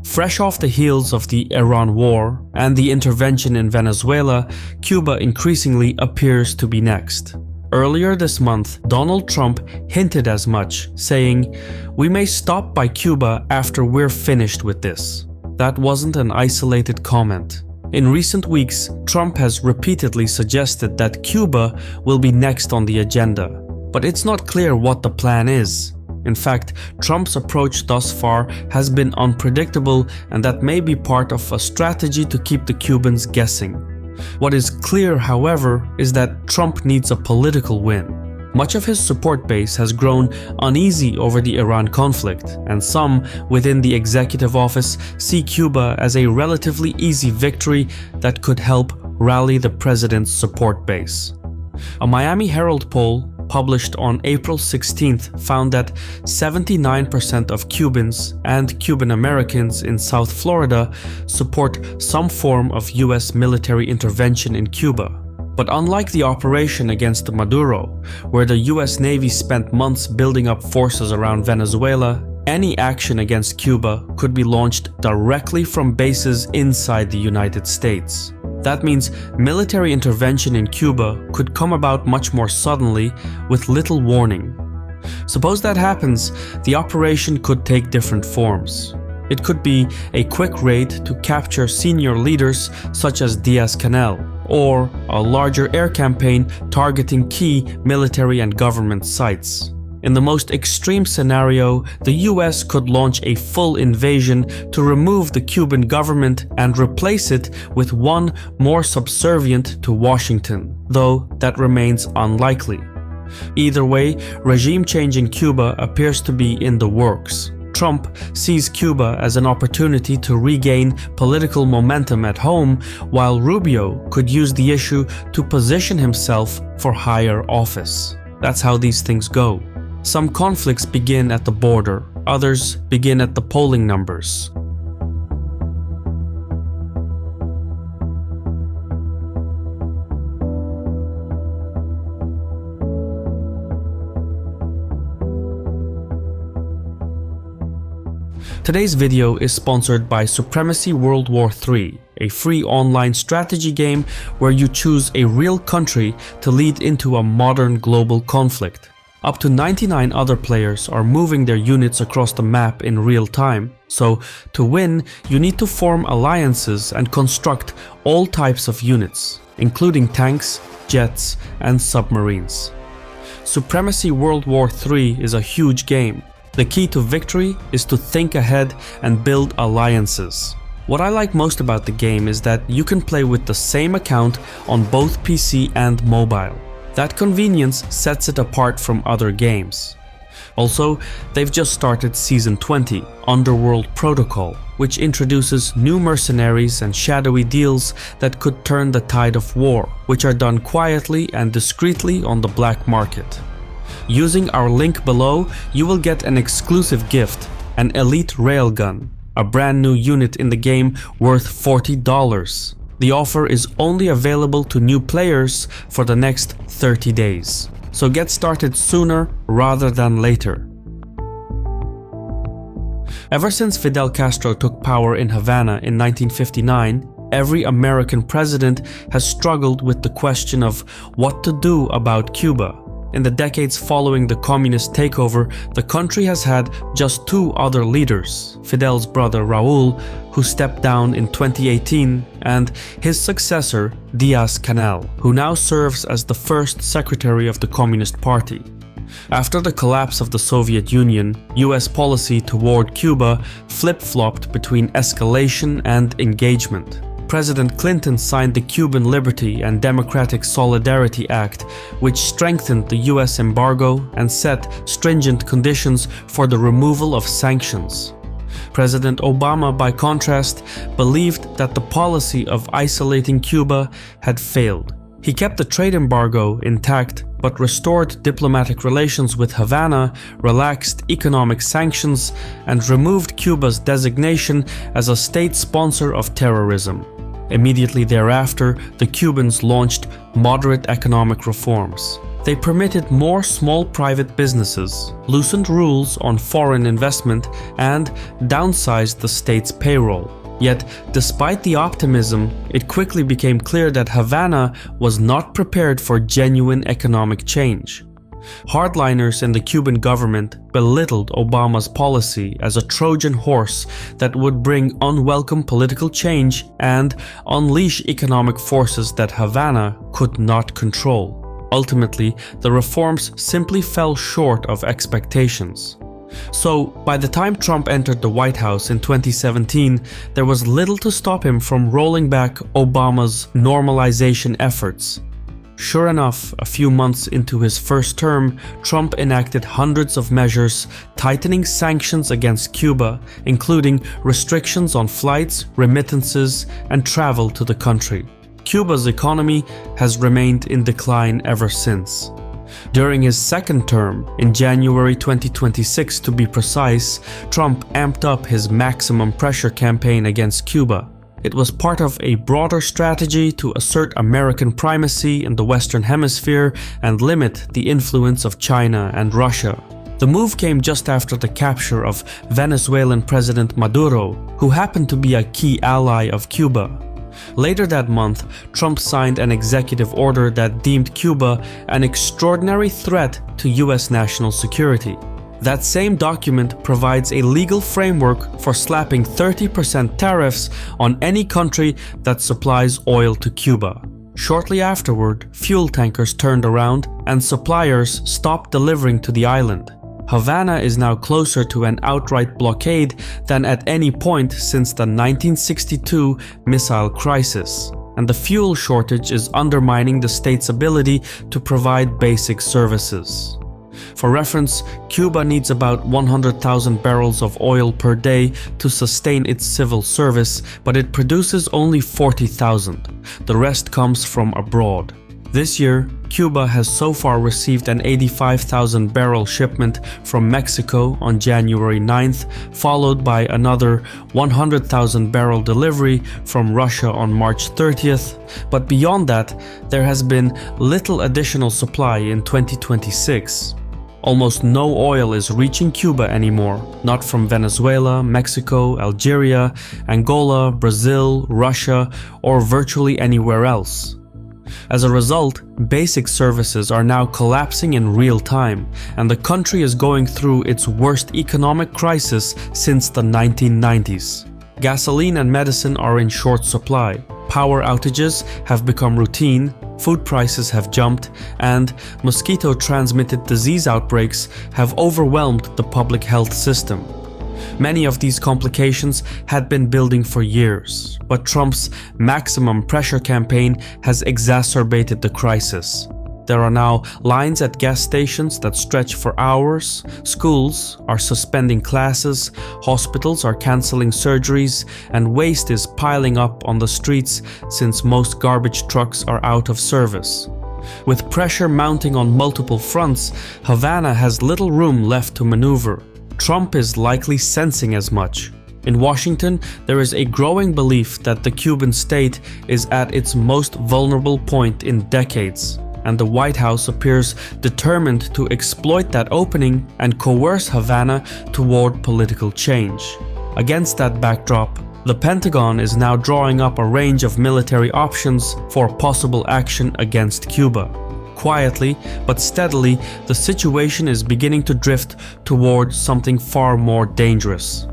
Fresh off the heels of the Iran war and the intervention in Venezuela, Cuba increasingly appears to be next. Earlier this month, Donald Trump hinted as much, saying, "We may stop by Cuba after we're finished with this." That wasn't an isolated comment. In recent weeks, Trump has repeatedly suggested that Cuba will be next on the agenda, but it's not clear what the plan is. In fact, Trump's approach thus far has been unpredictable, and that may be part of a strategy to keep the Cubans guessing. What is clear, however, is that Trump needs a political win. Much of his support base has grown uneasy over the Iran conflict, and some within the executive office see Cuba as a relatively easy victory that could help rally the president's support base. A Miami Herald poll published on April 16th found that 79% of Cubans and Cuban Americans in South Florida support some form of US military intervention in Cuba. But unlike the operation against Maduro, where the US Navy spent months building up forces around Venezuela, any action against Cuba could be launched directly from bases inside the United States. That means military intervention in Cuba could come about much more suddenly, with little warning. Suppose that happens, the operation could take different forms. It could be a quick raid to capture senior leaders such as Diaz-Canel, or a larger air campaign targeting key military and government sites. In the most extreme scenario, the US could launch a full invasion to remove the Cuban government and replace it with one more subservient to Washington, though that remains unlikely. Either way, regime change in Cuba appears to be in the works. Trump sees Cuba as an opportunity to regain political momentum at home, while Rubio could use the issue to position himself for higher office. That's how these things go. Some conflicts begin at the border, others begin at the polling numbers. Today's video is sponsored by Supremacy World War III, a free online strategy game where you choose a real country to lead into a modern global conflict. Up to 99 other players are moving their units across the map in real time, so to win, you need to form alliances and construct all types of units, including tanks, jets, and submarines. Supremacy World War III is a huge game. The key to victory is to think ahead and build alliances. What I like most about the game is that you can play with the same account on both PC and mobile. That convenience sets it apart from other games. Also, they've just started Season 20, Underworld Protocol, which introduces new mercenaries and shadowy deals that could turn the tide of war, which are done quietly and discreetly on the black market. Using our link below, you will get an exclusive gift, an elite Railgun, a brand new unit in the game worth $40. The offer is only available to new players for the next 30 days. So get started sooner rather than later. Ever since Fidel Castro took power in Havana in 1959, every American president has struggled with the question of what to do about Cuba. In the decades following the communist takeover, the country has had just two other leaders, Fidel's brother Raúl, who stepped down in 2018, and his successor, Diaz-Canel, who now serves as the first secretary of the Communist Party. After the collapse of the Soviet Union, US policy toward Cuba flip-flopped between escalation and engagement. President Clinton signed the Cuban Liberty and Democratic Solidarity Act, which strengthened the US embargo and set stringent conditions for the removal of sanctions. President Obama, by contrast, believed that the policy of isolating Cuba had failed. He kept the trade embargo intact, but restored diplomatic relations with Havana, relaxed economic sanctions, and removed Cuba's designation as a state sponsor of terrorism. Immediately thereafter, the Cubans launched moderate economic reforms. They permitted more small private businesses, loosened rules on foreign investment, and downsized the state's payroll. Yet, despite the optimism, it quickly became clear that Havana was not prepared for genuine economic change. Hardliners in the Cuban government belittled Obama's policy as a Trojan horse that would bring unwelcome political change and unleash economic forces that Havana could not control. Ultimately, the reforms simply fell short of expectations. So, by the time Trump entered the White House in 2017, there was little to stop him from rolling back Obama's normalization efforts. Sure enough, a few months into his first term, Trump enacted hundreds of measures tightening sanctions against Cuba, including restrictions on flights, remittances, and travel to the country. Cuba's economy has remained in decline ever since. During his second term, in January 2026 to be precise, Trump amped up his maximum pressure campaign against Cuba. It was part of a broader strategy to assert American primacy in the Western Hemisphere and limit the influence of China and Russia. The move came just after the capture of Venezuelan President Maduro, who happened to be a key ally of Cuba. Later that month, Trump signed an executive order that deemed Cuba an extraordinary threat to US national security. That same document provides a legal framework for slapping 30% tariffs on any country that supplies oil to Cuba. Shortly afterward, fuel tankers turned around and suppliers stopped delivering to the island. Havana is now closer to an outright blockade than at any point since the 1962 missile crisis, and the fuel shortage is undermining the state's ability to provide basic services. For reference, Cuba needs about 100,000 barrels of oil per day to sustain its civil service, but it produces only 40,000. The rest comes from abroad. This year, Cuba has so far received an 85,000 barrel shipment from Mexico on January 9th, followed by another 100,000 barrel delivery from Russia on March 30th. But beyond that, there has been little additional supply in 2026. Almost no oil is reaching Cuba anymore, not from Venezuela, Mexico, Algeria, Angola, Brazil, Russia, or virtually anywhere else. As a result, basic services are now collapsing in real time, and the country is going through its worst economic crisis since the 1990s. Gasoline and medicine are in short supply, power outages have become routine, food prices have jumped, and mosquito-transmitted disease outbreaks have overwhelmed the public health system. Many of these complications had been building for years, but Trump's maximum pressure campaign has exacerbated the crisis. There are now lines at gas stations that stretch for hours, schools are suspending classes, hospitals are canceling surgeries, and waste is piling up on the streets since most garbage trucks are out of service. With pressure mounting on multiple fronts, Havana has little room left to maneuver. Trump is likely sensing as much. In Washington, there is a growing belief that the Cuban state is at its most vulnerable point in decades, and the White House appears determined to exploit that opening and coerce Havana toward political change. Against that backdrop, the Pentagon is now drawing up a range of military options for possible action against Cuba. Quietly but steadily, the situation is beginning to drift toward something far more dangerous.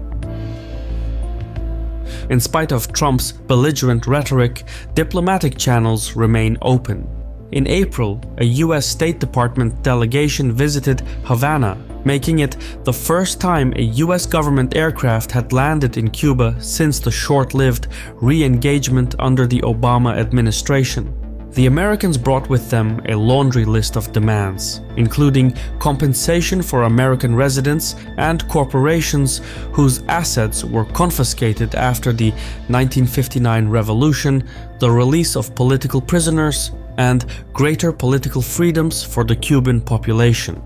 In spite of Trump's belligerent rhetoric, diplomatic channels remain open. In April, a US State Department delegation visited Havana, making it the first time a US government aircraft had landed in Cuba since the short-lived re-engagement under the Obama administration. The Americans brought with them a laundry list of demands, including compensation for American residents and corporations whose assets were confiscated after the 1959 revolution, the release of political prisoners, and greater political freedoms for the Cuban population.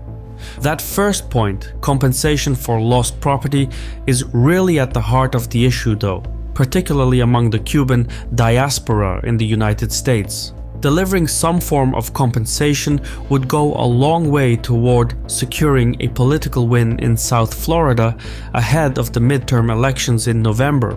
That first point, compensation for lost property, is really at the heart of the issue though, particularly among the Cuban diaspora in the United States. Delivering some form of compensation would go a long way toward securing a political win in South Florida ahead of the midterm elections in November.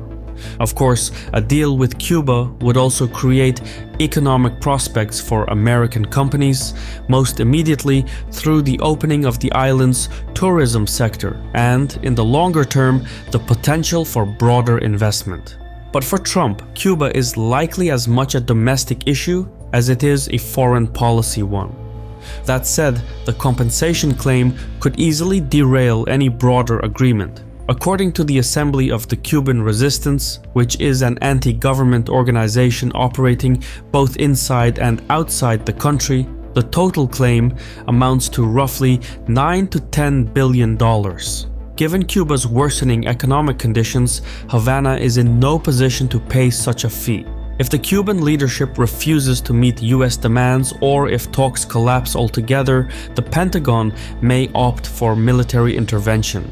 Of course, a deal with Cuba would also create economic prospects for American companies, most immediately through the opening of the island's tourism sector and, in the longer term, the potential for broader investment. But for Trump, Cuba is likely as much a domestic issue as it is a foreign policy one. That said, the compensation claim could easily derail any broader agreement. According to the Assembly of the Cuban Resistance, which is an anti-government organization operating both inside and outside the country, the total claim amounts to roughly $9 to $10 billion. Given Cuba's worsening economic conditions, Havana is in no position to pay such a fee. If the Cuban leadership refuses to meet US demands or if talks collapse altogether, the Pentagon may opt for military intervention.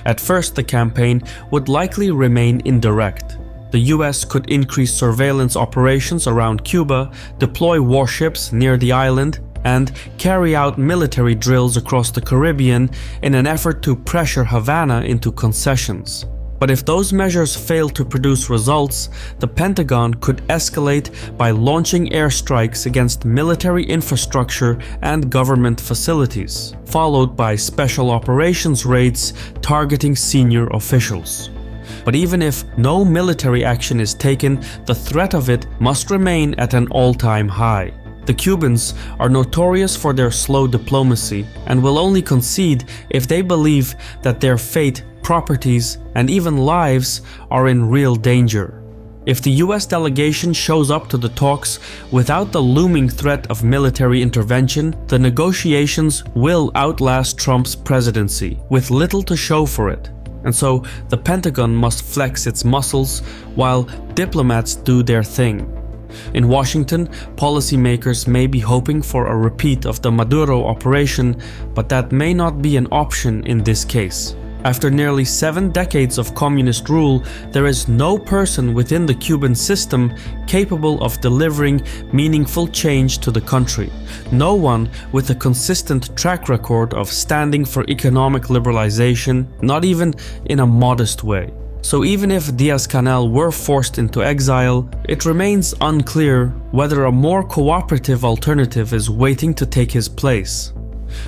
At first, the campaign would likely remain indirect. The US could increase surveillance operations around Cuba, deploy warships near the island, and carry out military drills across the Caribbean in an effort to pressure Havana into concessions. But if those measures fail to produce results, the Pentagon could escalate by launching airstrikes against military infrastructure and government facilities, followed by special operations raids targeting senior officials. But even if no military action is taken, the threat of it must remain at an all-time high. The Cubans are notorious for their slow diplomacy and will only concede if they believe that their fate, properties, and even lives are in real danger. If the US delegation shows up to the talks without the looming threat of military intervention, the negotiations will outlast Trump's presidency, with little to show for it. And so the Pentagon must flex its muscles while diplomats do their thing. In Washington, policymakers may be hoping for a repeat of the Maduro operation, but that may not be an option in this case. After nearly 7 decades of communist rule, there is no person within the Cuban system capable of delivering meaningful change to the country. No one with a consistent track record of standing for economic liberalization, not even in a modest way. So even if Diaz-Canel were forced into exile, it remains unclear whether a more cooperative alternative is waiting to take his place.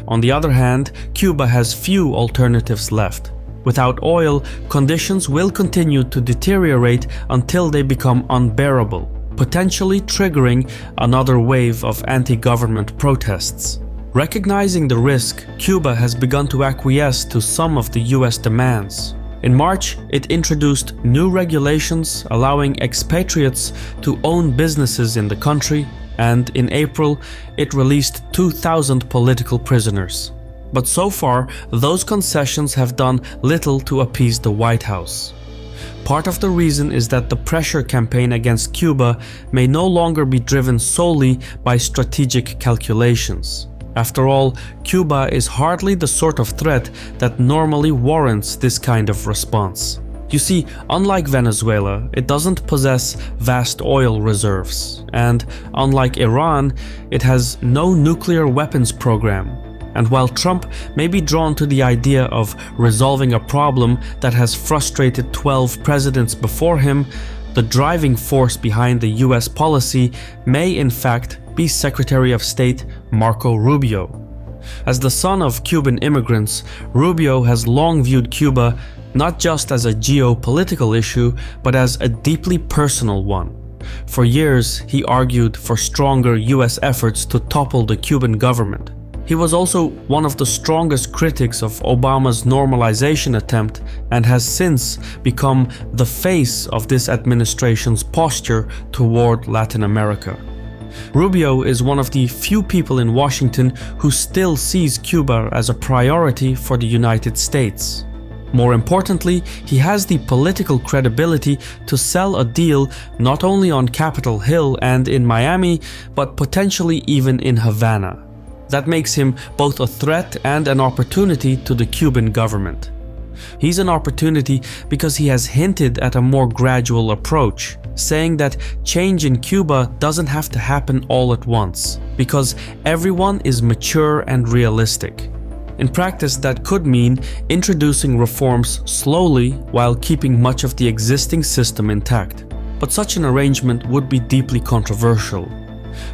On the other hand, Cuba has few alternatives left. Without oil, conditions will continue to deteriorate until they become unbearable, potentially triggering another wave of anti-government protests. Recognizing the risk, Cuba has begun to acquiesce to some of the US demands. In March, it introduced new regulations allowing expatriates to own businesses in the country, and in April, it released 2,000 political prisoners. But so far, those concessions have done little to appease the White House. Part of the reason is that the pressure campaign against Cuba may no longer be driven solely by strategic calculations. After all, Cuba is hardly the sort of threat that normally warrants this kind of response. You see, unlike Venezuela, it doesn't possess vast oil reserves, and unlike Iran, it has no nuclear weapons program. And while Trump may be drawn to the idea of resolving a problem that has frustrated 12 presidents before him, the driving force behind the US policy may in fact be Secretary of State Marco Rubio. As the son of Cuban immigrants, Rubio has long viewed Cuba not just as a geopolitical issue, but as a deeply personal one. For years, he argued for stronger US efforts to topple the Cuban government. He was also one of the strongest critics of Obama's normalization attempt and has since become the face of this administration's posture toward Latin America. Rubio is one of the few people in Washington who still sees Cuba as a priority for the United States. More importantly, he has the political credibility to sell a deal not only on Capitol Hill and in Miami, but potentially even in Havana. That makes him both a threat and an opportunity to the Cuban government. He's an opportunity because he has hinted at a more gradual approach, saying that change in Cuba doesn't have to happen all at once, because everyone is mature and realistic. In practice, that could mean introducing reforms slowly while keeping much of the existing system intact. But such an arrangement would be deeply controversial.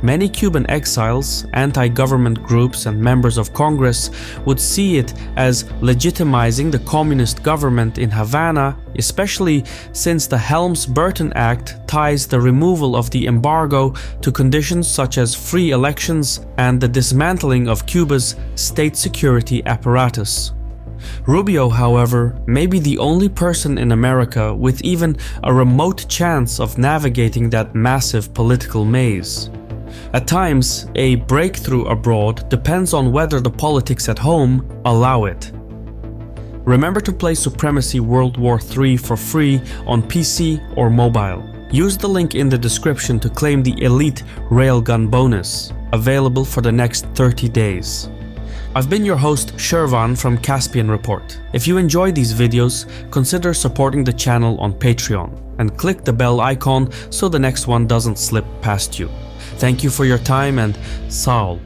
Many Cuban exiles, anti-government groups, and members of Congress would see it as legitimizing the communist government in Havana, especially since the Helms-Burton Act ties the removal of the embargo to conditions such as free elections and the dismantling of Cuba's state security apparatus. Rubio, however, may be the only person in America with even a remote chance of navigating that massive political maze. At times, a breakthrough abroad depends on whether the politics at home allow it. Remember to play Supremacy World War III for free on PC or mobile. Use the link in the description to claim the Elite Railgun bonus, available for the next 30 days. I've been your host Shervan from Caspian Report. If you enjoy these videos, consider supporting the channel on Patreon and click the bell icon so the next one doesn't slip past you. Thank you for your time and Saul.